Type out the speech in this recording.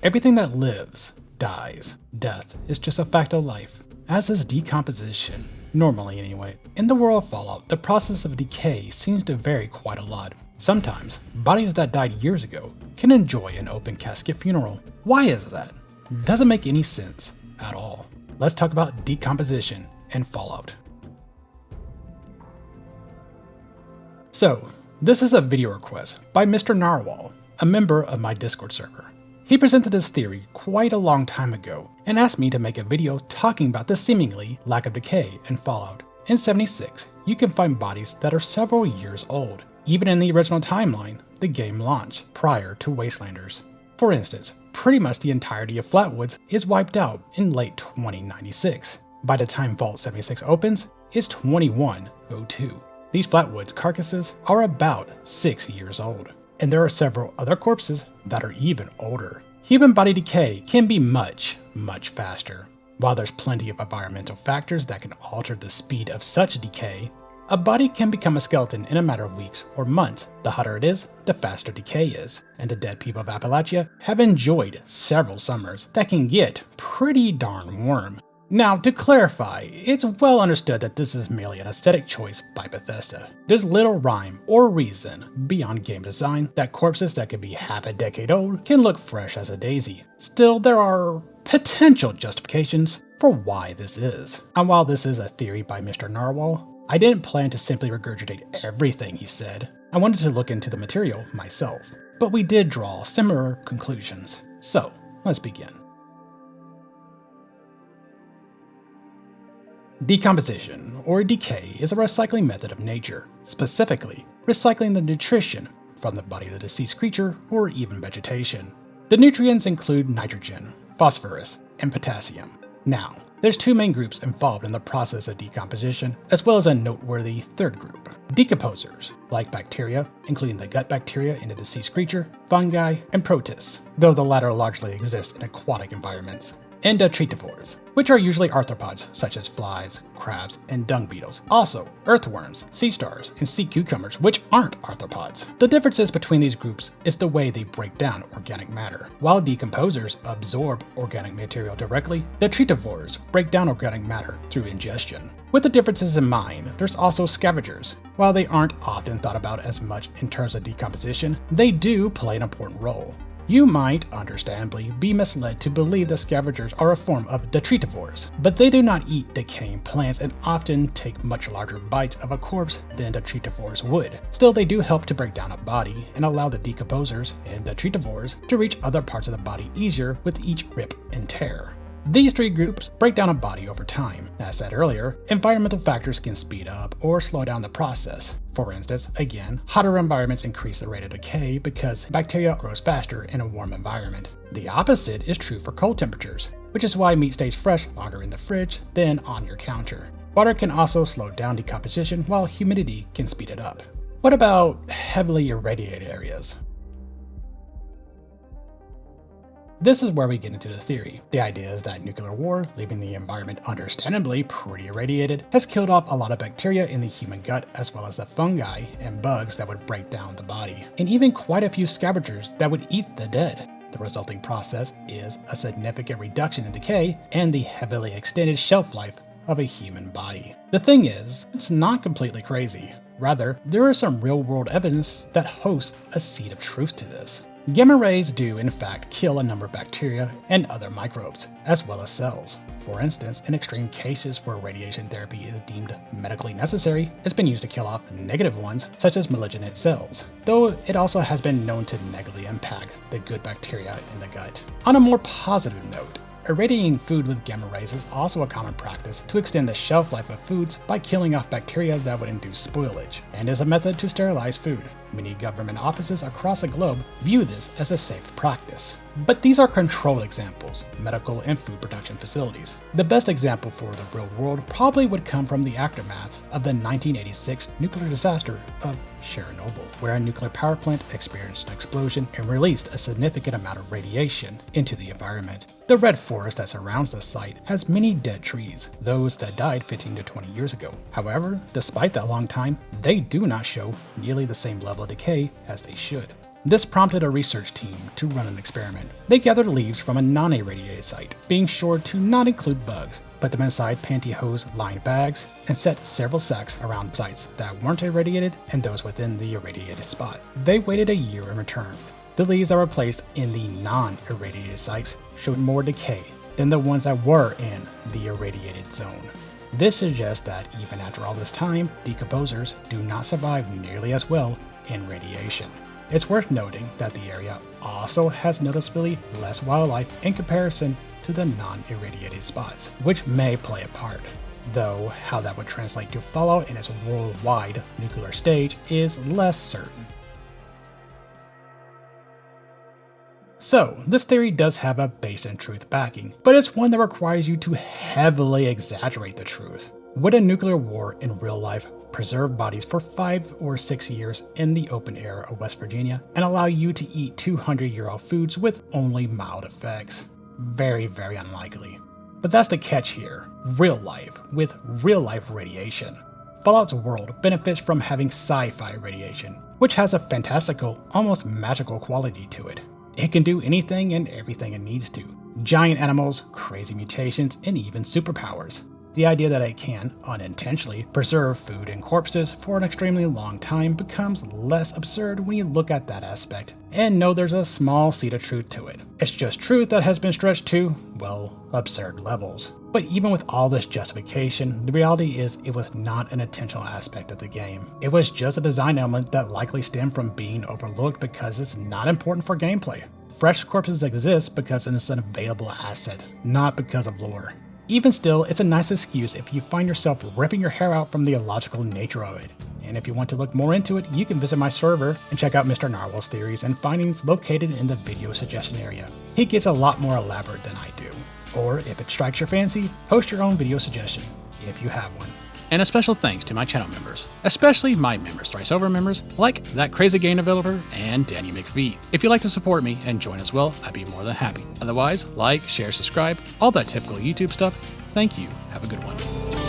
Everything that lives dies. Death is just a fact of life, as is decomposition. Normally anyway. In the world of Fallout, the process of decay seems to vary quite a lot. Sometimes, bodies that died years ago can enjoy an open casket funeral. Why is that? Doesn't make any sense at all. Let's talk about decomposition and Fallout. So, this is a video request by Mr. Narwhal, a member of my Discord server. He presented his theory quite a long time ago and asked me to make a video talking about the seemingly lack of decay in Fallout. In 76, you can find bodies that are several years old. Even in the original timeline, the game launched prior to Wastelanders. For instance, pretty much the entirety of Flatwoods is wiped out in late 2096. By the time Vault 76 opens, it's 2102. These Flatwoods carcasses are about 6 years old. And there are several other corpses that are even older. Human body decay can be much faster. While there's plenty of environmental factors that can alter the speed of such decay, a body can become a skeleton in a matter of weeks or months. The hotter it is, the faster decay is, and the dead people of Appalachia have enjoyed several summers that can get pretty darn warm. Now, to clarify, it's well understood that this is merely an aesthetic choice by Bethesda. There's little rhyme or reason beyond game design that corpses that could be half a decade old can look fresh as a daisy. Still, there are potential justifications for why this is. And while this is a theory by Mr. Narwhal, I didn't plan to simply regurgitate everything he said. I wanted to look into the material myself, but we did draw similar conclusions. So, let's begin. Decomposition, or decay, is a recycling method of nature, specifically recycling the nutrition from the body of the deceased creature or even vegetation. The nutrients include nitrogen, phosphorus, and potassium. Now, there's two main groups involved in the process of decomposition, as well as a noteworthy third group. Decomposers, like bacteria, including the gut bacteria in the deceased creature, fungi, and protists, though the latter largely exist in aquatic environments. And detritivores, which are usually arthropods such as flies, crabs, and dung beetles. Also, earthworms, sea stars, and sea cucumbers, which aren't arthropods. The differences between these groups is the way they break down organic matter. While decomposers absorb organic material directly, detritivores break down organic matter through ingestion. With the differences in mind, there's also scavengers. While they aren't often thought about as much in terms of decomposition, they do play an important role. You might, understandably, be misled to believe that scavengers are a form of detritivores, but they do not eat decaying plants and often take much larger bites of a corpse than detritivores would. Still, they do help to break down a body and allow the decomposers and detritivores to reach other parts of the body easier with each rip and tear. These three groups break down a body over time. As said earlier, environmental factors can speed up or slow down the process. For instance, again, hotter environments increase the rate of decay because bacteria grows faster in a warm environment. The opposite is true for cold temperatures, which is why meat stays fresh longer in the fridge than on your counter. Water can also slow down decomposition while humidity can speed it up. What about heavily irradiated areas? This is where we get into the theory. The idea is that nuclear war, leaving the environment understandably pretty irradiated, has killed off a lot of bacteria in the human gut, as well as the fungi and bugs that would break down the body, and even quite a few scavengers that would eat the dead. The resulting process is a significant reduction in decay and the heavily extended shelf life of a human body. The thing is, it's not completely crazy. Rather, there is some real-world evidence that hosts a seed of truth to this. Gamma rays do, in fact, kill a number of bacteria and other microbes, as well as cells. For instance, in extreme cases where radiation therapy is deemed medically necessary, it's been used to kill off negative ones, such as malignant cells, though it also has been known to negatively impact the good bacteria in the gut. On a more positive note, irradiating food with gamma rays is also a common practice to extend the shelf life of foods by killing off bacteria that would induce spoilage, and is a method to sterilize food. Many government offices across the globe view this as a safe practice. But these are controlled examples, medical and food production facilities. The best example for the real world probably would come from the aftermath of the 1986 nuclear disaster of Chernobyl, where a nuclear power plant experienced an explosion and released a significant amount of radiation into the environment. The red forest that surrounds the site has many dead trees, those that died 15 to 20 years ago. However, despite that long time, they do not show nearly the same level of decay as they should. This prompted a research team to run an experiment. They gathered leaves from a non-irradiated site, being sure to not include bugs, put them inside pantyhose-lined bags, and set several sacks around sites that weren't irradiated and those within the irradiated spot. They waited a year and returned. The leaves that were placed in the non-irradiated sites showed more decay than the ones that were in the irradiated zone. This suggests that even after all this time, decomposers do not survive nearly as well in radiation. It's worth noting that the area also has noticeably less wildlife in comparison to the non-irradiated spots, which may play a part, though how that would translate to fallout in its worldwide nuclear stage is less certain. So, this theory does have a base in truth backing, but it's one that requires you to heavily exaggerate the truth. Would a nuclear war in real life preserve bodies for 5 or 6 years in the open air of West Virginia and allow you to eat 200-year-old foods with only mild effects? Very, very unlikely. But that's the catch here. Real life with real life radiation. Fallout's world benefits from having sci-fi radiation, which has a fantastical, almost magical quality to it. It can do anything and everything it needs to. Giant animals, crazy mutations, and even superpowers. The idea that it can, unintentionally, preserve food and corpses for an extremely long time becomes less absurd when you look at that aspect, and know there's a small seed of truth to it. It's just truth that has been stretched to, well, absurd levels. But even with all this justification, the reality is it was not an intentional aspect of the game. It was just a design element that likely stemmed from being overlooked because it's not important for gameplay. Fresh corpses exist because it's an available asset, not because of lore. Even still, it's a nice excuse if you find yourself ripping your hair out from the illogical nature of it. And if you want to look more into it, you can visit my server and check out Mr. Narwhal's theories and findings located in the video suggestion area. He gets a lot more elaborate than I do. Or if it strikes your fancy, post your own video suggestion, if you have one. And a special thanks to my channel members, especially my members, thrice-over members, like that crazy game developer and Danny McPhee. If you'd like to support me and join as well, I'd be more than happy. Otherwise, like, share, subscribe, all that typical YouTube stuff. Thank you. Have a good one.